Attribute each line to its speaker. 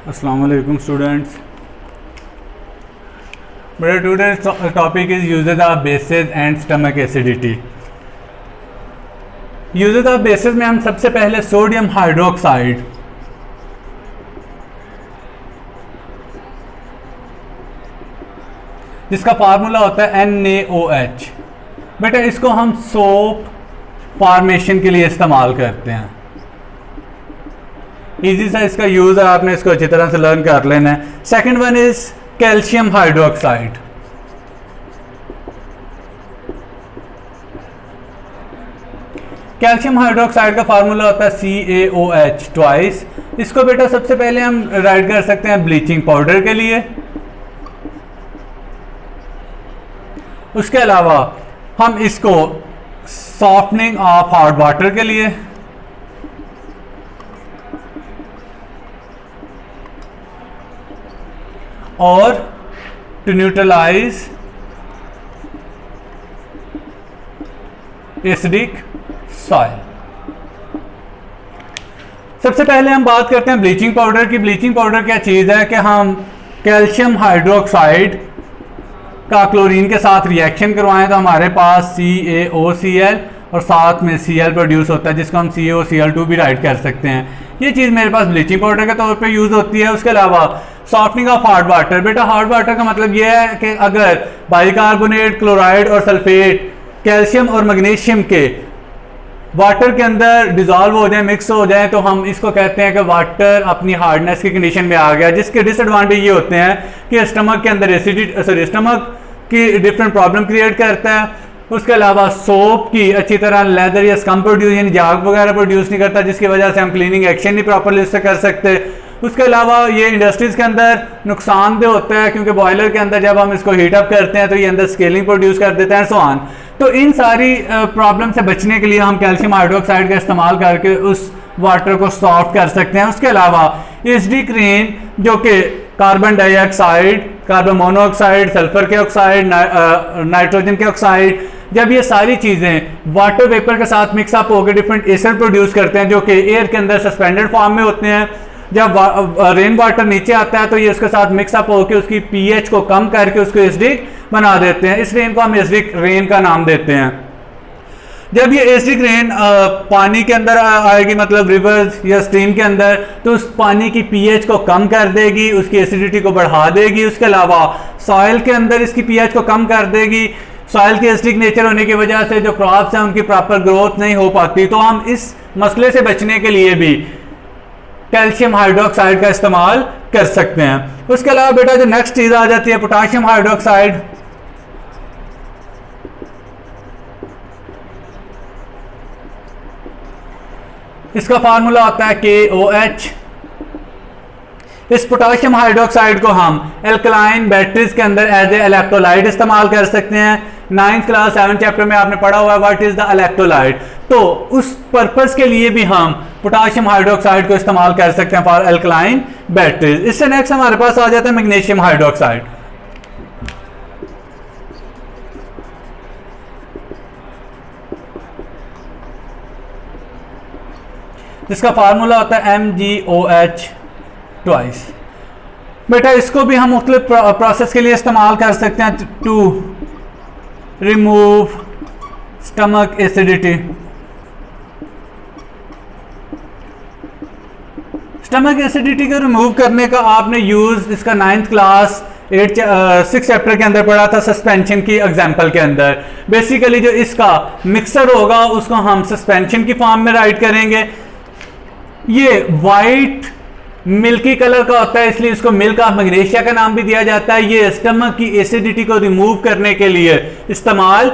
Speaker 1: अस्सलाम वालेकुम स्टूडेंट्स। मेरा today's topic is uses of bases and stomach acidity. Uses of bases में हम सबसे पहले सोडियम हाइड्रोक्साइड, जिसका फार्मूला होता है NaOH। बेटा इसको हम सोप फॉर्मेशन के लिए इस्तेमाल करते हैं। इजी सा इसका यूज है, आपने इसको अच्छी तरह से लर्न कर लेना है। Second one is calcium hydroxide. Calcium hydroxide का फार्मूला होता है CaOH ट्वाइस। इसको बेटा सबसे पहले हम राइट कर सकते हैं ब्लीचिंग पाउडर के लिए। उसके अलावा हम इसको सॉफ्टनिंग ऑफ हॉट वाटर के लिए, और टू न्यूट्रलाइज एसिडिक सॉइल। सबसे पहले हम बात करते हैं ब्लीचिंग पाउडर की। ब्लीचिंग पाउडर क्या चीज है कि हम कैल्शियम हाइड्रोक्साइड का क्लोरीन के साथ रिएक्शन करवाएं तो हमारे पास CaOCl और साथ में Cl प्रोड्यूस होता है, जिसको हम CaOCl2 भी राइट कर सकते हैं। ये चीज़ मेरे पास ब्लीचिंग पाउडर के तौर पे यूज़ होती है। उसके अलावा सॉफ्टनिंग ऑफ हार्ड वाटर। बेटा हार्ड वाटर का मतलब ये है कि अगर बाइकार्बोनेट, क्लोराइड और सल्फेट कैल्शियम और मैग्नीशियम के वाटर के अंदर डिजॉल्व हो जाए, मिक्स हो जाए, तो हम इसको कहते हैं कि वाटर अपनी हार्डनेस की कंडीशन में आ गया। जिसके डिसएडवांटेज ये होते हैं कि स्टमक के अंदर एसिडिटी, स्टमक की डिफरेंट प्रॉब्लम क्रिएट करता है। उसके अलावा सोप की अच्छी तरह लेदर या स्कम प्रोड्यूस यानी जाग वगैरह प्रोड्यूस नहीं करता, जिसकी वजह से हम क्लीनिंग एक्शन नहीं प्रॉपरली उससे कर सकते। उसके अलावा ये इंडस्ट्रीज के अंदर नुकसानदेह होता है, क्योंकि बॉयलर के अंदर जब हम इसको हीट अप करते हैं तो ये अंदर स्केलिंग प्रोड्यूस कर देते हैं, सो ऑन। तो इन सारी प्रॉब्लम से बचने के लिए हम कैल्शियम हाइड्रोक्साइड का इस्तेमाल करके उस वाटर को सॉफ्ट कर सकते हैं। उसके अलावा एसिडिक रेन, जो कि carbon dioxide, carbon monoxide, sulphur के ऑक्साइड, नाइट्रोजन के ऑक्साइड, जब ये सारी चीज़ें वाटर वेपर के साथ मिक्सअप होकर डिफरेंट एसिड प्रोड्यूस करते हैं, जो कि एयर के अंदर सस्पेंडेड फॉर्म में होते हैं। जब रेन वाटर नीचे आता है तो ये उसके साथ मिक्सअप होकर उसकी pH को कम करके उसको एसिडिक बना देते हैं। इस रेन को हम एसिडिक रेन का नाम देते हैं। जब ये एसिडिक रेन पानी के अंदर आएगी, मतलब रिवर्स या स्ट्रीम के अंदर, तो उस पानी की pH को कम कर देगी, उसकी एसिडिटी को बढ़ा देगी। उसके अलावा सॉइल के अंदर इसकी pH को कम कर देगी। सॉइल के एसिडिक नेचर होने की वजह से जो क्रॉप्स हैं उनकी प्रॉपर ग्रोथ नहीं हो पाती। तो हम इस मसले से बचने के लिए भी कैल्शियम हाइड्रोक्साइड का इस्तेमाल कर सकते हैं। उसके अलावा बेटा जो नेक्स्ट चीज आ जाती है पोटाशियम हाइड्रोक्साइड। इसका फार्मूला होता है KOH। इस पोटाशियम हाइड्रोक्साइड को हम एल्कलाइन बैटरीज के अंदर एज ए इलेक्ट्रोलाइट इस्तेमाल कर सकते हैं। 9th क्लास 7th चैप्टर में आपने पढ़ा हुआ है व्हाट इज द इलेक्ट्रोलाइट। तो उस पर्पस के लिए भी हम पोटाशियम हाइड्रोक्साइड को इस्तेमाल कर सकते हैं फॉर एल्कलाइन बैटरीज। इससे नेक्स्ट हमारे पास आ जाता है मैग्नीशियम हाइड्रोक्साइड। जिसका फार्मूला होता है MgOH ट्वाइस। बेटा इसको भी हम मुख्तलिफ प्रोसेस के लिए इस्तेमाल कर सकते हैं to remove stomach acidity. Stomach acidity को रिमूव करने का आपने यूज इसका 9th क्लास 6 चैप्टर के अंदर पढ़ा था, सस्पेंशन की एग्जांपल के अंदर। बेसिकली जो इसका मिक्सर होगा उसको हम सस्पेंशन की फॉर्म में राइट करेंगे। ये वाइट मिल्की कलर का होता है, इसलिए इसको मिल्क ऑफ मैग्नीशिया का नाम भी दिया जाता है। ये स्टमक की एसिडिटी को रिमूव करने के लिए इस्तेमाल